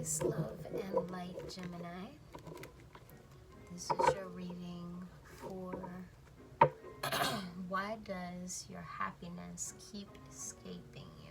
Peace, love, and light, Gemini. This is your reading for why does your happiness keep escaping you?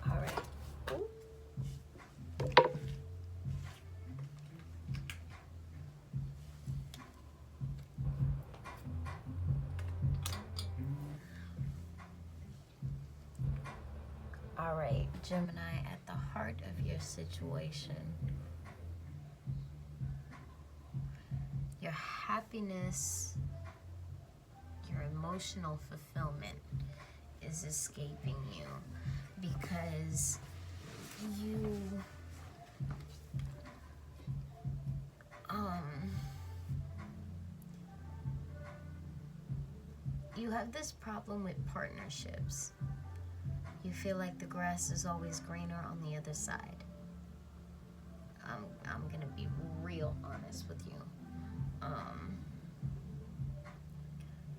All right. All right, Gemini, at the heart of your situation, your happiness, your emotional fulfillment is escaping you because you have this problem with partnerships. You feel like the grass is always greener on the other side. I'm gonna be real honest with you.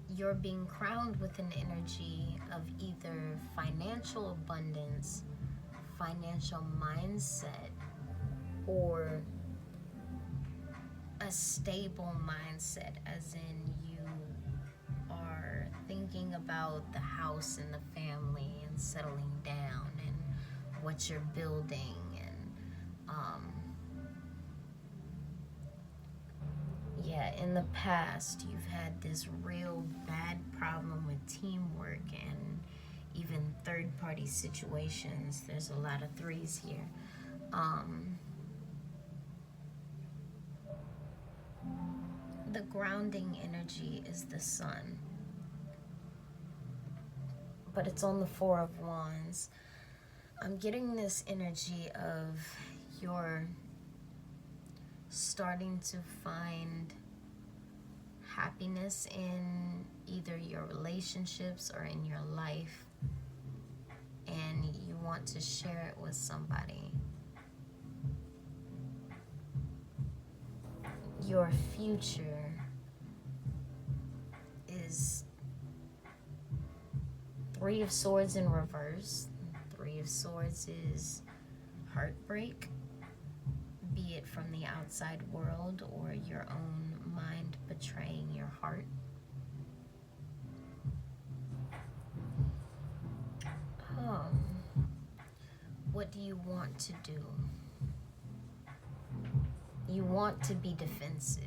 You're being crowned with an energy of either financial abundance, financial mindset, or a stable mindset, as in you are thinking about the house and the family and settling down and what you're building, and in the past you've had this real bad problem with teamwork and even third-party situations. There's a lot of threes here. The grounding energy is the sun, but it's on the Four of Wands. I'm getting this energy of you're starting to find happiness in either your relationships or in your life, and you want to share it with somebody. Your future is Three of Swords in reverse. Three of Swords is heartbreak, be it from the outside world or your own mind betraying your heart. What do you want to do? You want to be defensive.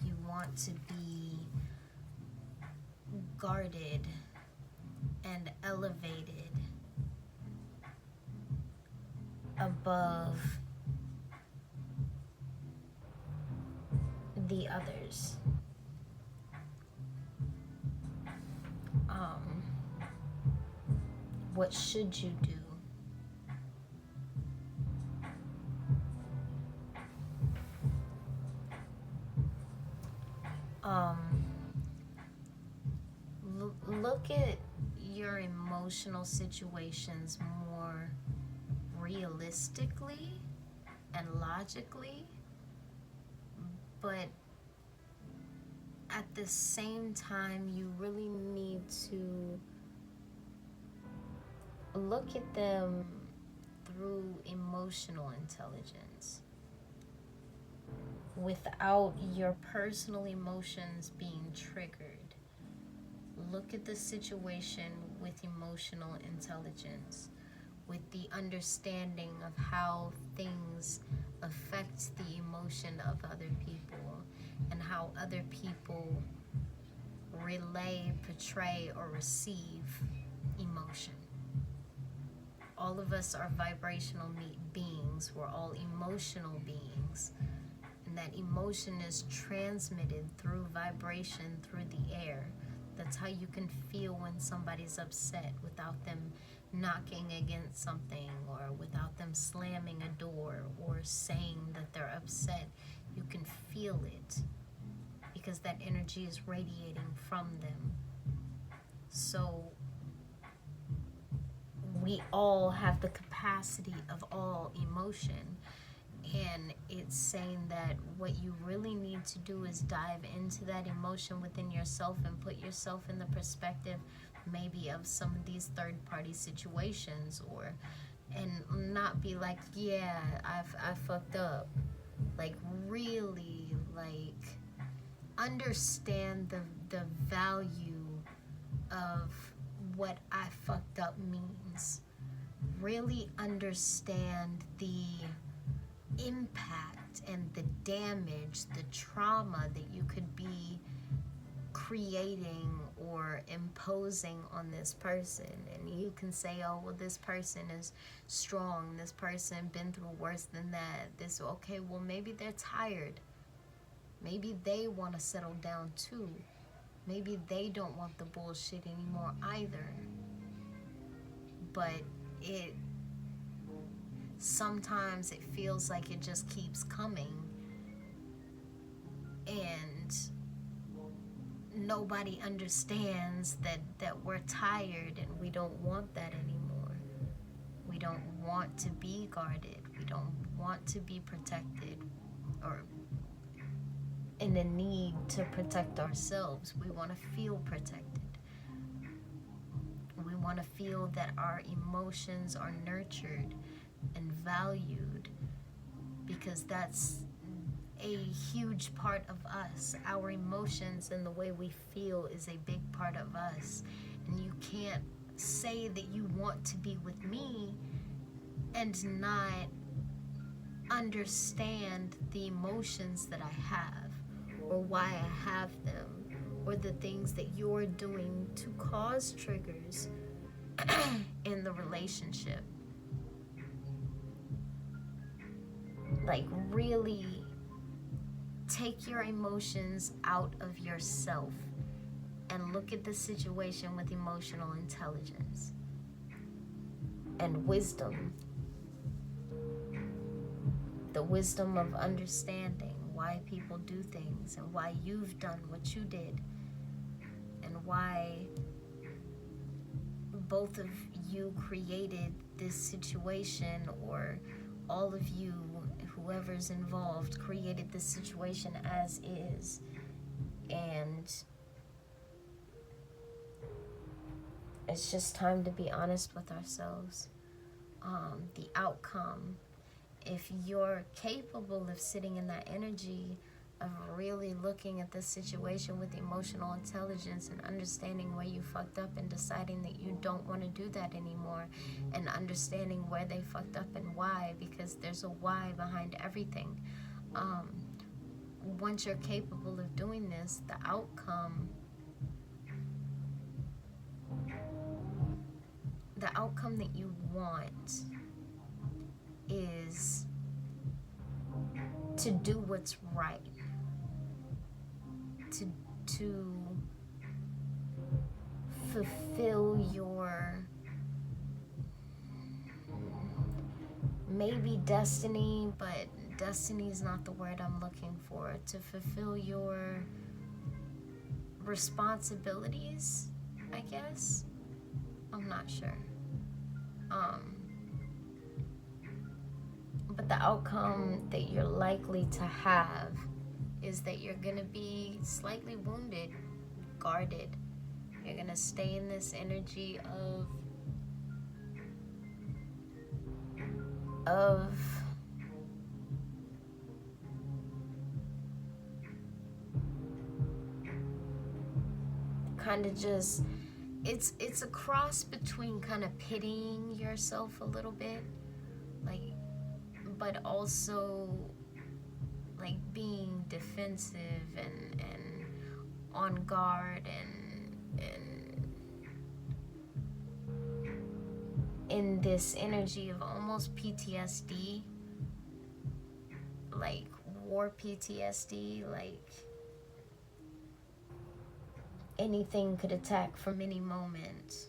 You want to be guarded and elevated above the others. What should you do? Look at your emotional situations more realistically and logically, but at the same time, you really need to look at them through emotional intelligence without your personal emotions being triggered. Look at the situation with emotional intelligence, with the understanding of how things affect the emotion of other people and how other people relay, portray, or receive emotion. All of us are vibrational beings. We're all emotional beings. And that emotion is transmitted through vibration, through the air. That's how you can feel when somebody's upset without them knocking against something or without them slamming a door or saying that they're upset. You can feel it because that energy is radiating from them. So we all have the capacity of all emotion. And it's saying that what you really need to do is dive into that emotion within yourself and put yourself in the perspective maybe of some of these third-party situations, and not be like, yeah, I fucked up. Like, really, like, understand the value of what I fucked up means. Really understand the impact and the damage, the trauma that you could be creating or imposing on this person. And you can say, oh, well, this person is strong, this person been through worse than that. Okay, well, maybe they're tired. Maybe they want to settle down too. Maybe they don't want the bullshit anymore either. But sometimes it feels like it just keeps coming, and nobody understands that we're tired and we don't want that anymore. We don't want to be guarded. We don't want to be protected or in the need to protect ourselves. We want to feel protected. We want to feel that our emotions are nurtured and valued, because that's a huge part of us. Our emotions and the way we feel is a big part of us. And you can't say that you want to be with me and not understand the emotions that I have, or why I have them, or the things that you're doing to cause triggers in the relationship. Like, really take your emotions out of yourself and look at the situation with emotional intelligence and wisdom. The wisdom of understanding why people do things and why you've done what you did and why both of you created this situation, or all of you, whoever's involved, created this situation as is. And it's just time to be honest with ourselves. The outcome, if you're capable of sitting in that energy of really looking at this situation with emotional intelligence and understanding where you fucked up and deciding that you don't want to do that anymore, and understanding where they fucked up and why, because there's a why behind everything. Once you're capable of doing this, the outcome the outcome that you want is to do what's right, to fulfill your maybe destiny, but destiny is not the word I'm looking for. To fulfill your responsibilities, I guess. I'm not sure. But the outcome that you're likely to have is that you're gonna be slightly wounded, guarded. You're gonna stay in this energy of kind of just, it's a cross between kind of pitying yourself a little bit, like, but also like being defensive and on guard and in this energy of almost PTSD, like war PTSD, like anything could attack from any moment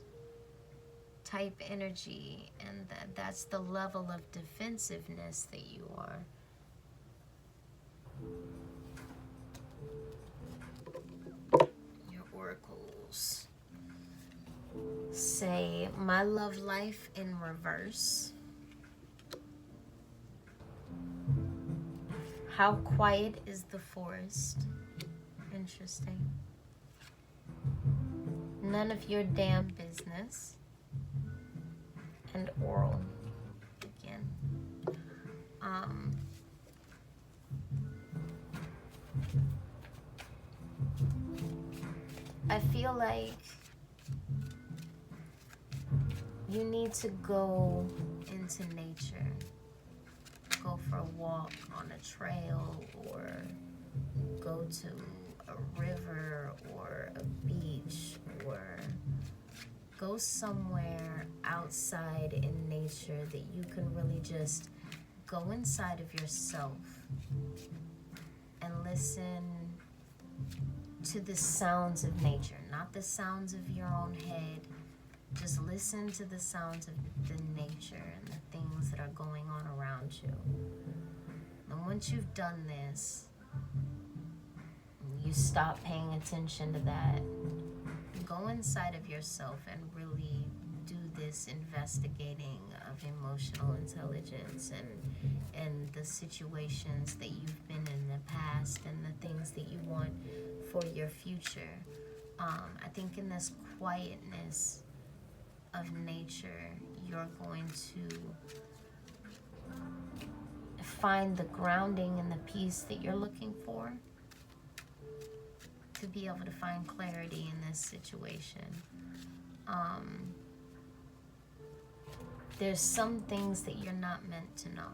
type energy, and that's the level of defensiveness that you are. Your oracles say, my love life in reverse. How quiet is the forest? Interesting. None of your damn business. And oral again. I feel like you need to go into nature. Go for a walk on a trail, or go to a river or a beach, or go somewhere outside in nature that you can really just go inside of yourself and listen to the sounds of nature, not the sounds of your own head. Just listen to the sounds of the nature and the things that are going on around you. And once you've done this, you stop paying attention to that. Go inside of yourself and really do this investigating of emotional intelligence and the situations that you've been in the past and the things that you want for your future. I think in this quietness of nature, you're going to find the grounding and the peace that you're looking for, to be able to find clarity in this situation. There's some things that you're not meant to know.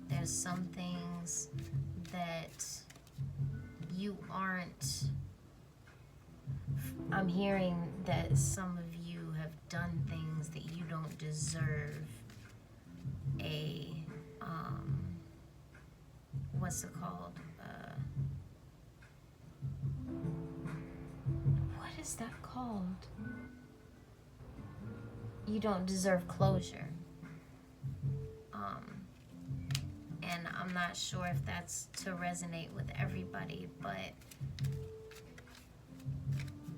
There's some things that you aren't. I'm hearing that some of you have done things that you don't deserve a, what's it called? What is that called? You don't deserve closure. And I'm not sure if that's to resonate with everybody, but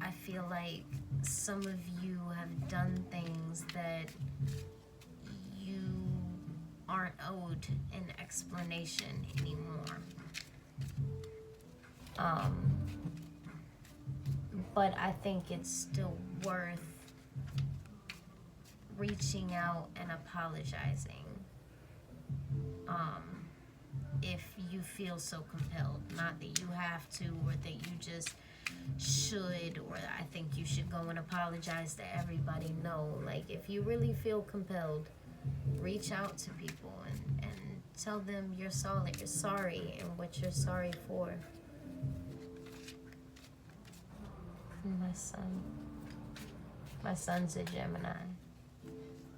I feel like some of you have done things that you aren't owed an explanation anymore. But I think it's still worth reaching out and apologizing, if you feel so compelled. Not that you have to, or that you just should, or I think you should go and apologize to everybody. No, like if you really feel compelled, reach out to people and tell them you're sorry and what you're sorry for. My My son's a Gemini.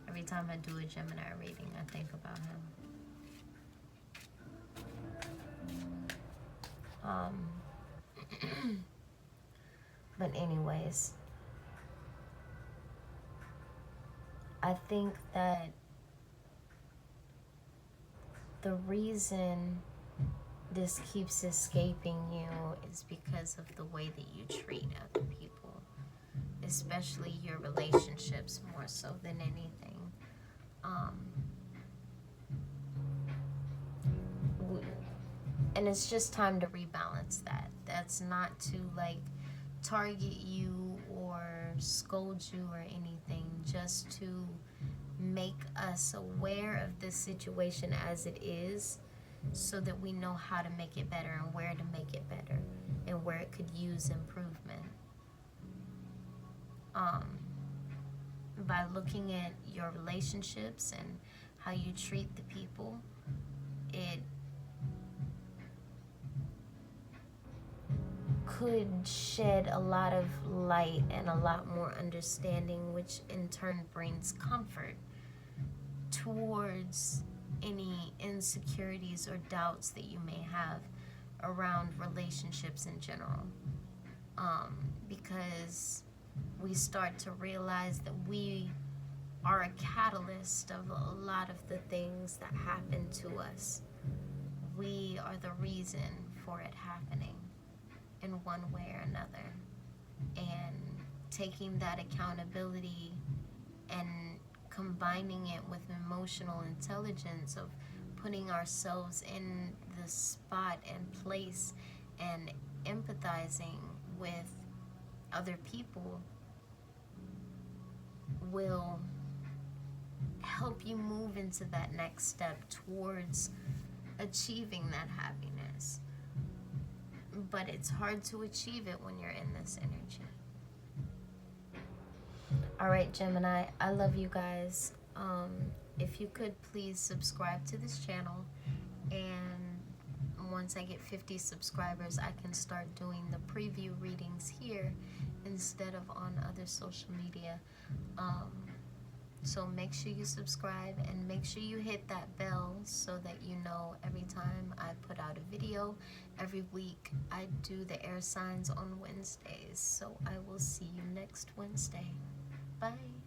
Every time I do a Gemini reading, I think about him. But anyways, I think that the reason this keeps escaping you is because of the way that you treat other people, especially your relationships more so than anything. And it's just time to rebalance that. That's not to like target you or scold you or anything, just to make us aware of this situation as it is, so that we know how to make it better and where to make it better and where it could use improvement. By looking at your relationships and how you treat the people, it could shed a lot of light and a lot more understanding, which in turn brings comfort towards any insecurities or doubts that you may have around relationships in general. Because we start to realize that we are a catalyst of a lot of the things that happen to us. We are the reason for it happening in one way or another. And taking that accountability and combining it with emotional intelligence of putting ourselves in the spot and place and empathizing with other people will help you move into that next step towards achieving that happiness. But it's hard to achieve it when you're in this energy. Alright, Gemini, I love you guys. If you could please subscribe to this channel, and once I get 50 subscribers, I can start doing the preview readings here instead of on other social media. So make sure you subscribe and make sure you hit that bell so that you know every time I put out a video. Every week I do the air signs on Wednesdays. So I will see you next Wednesday. Bye.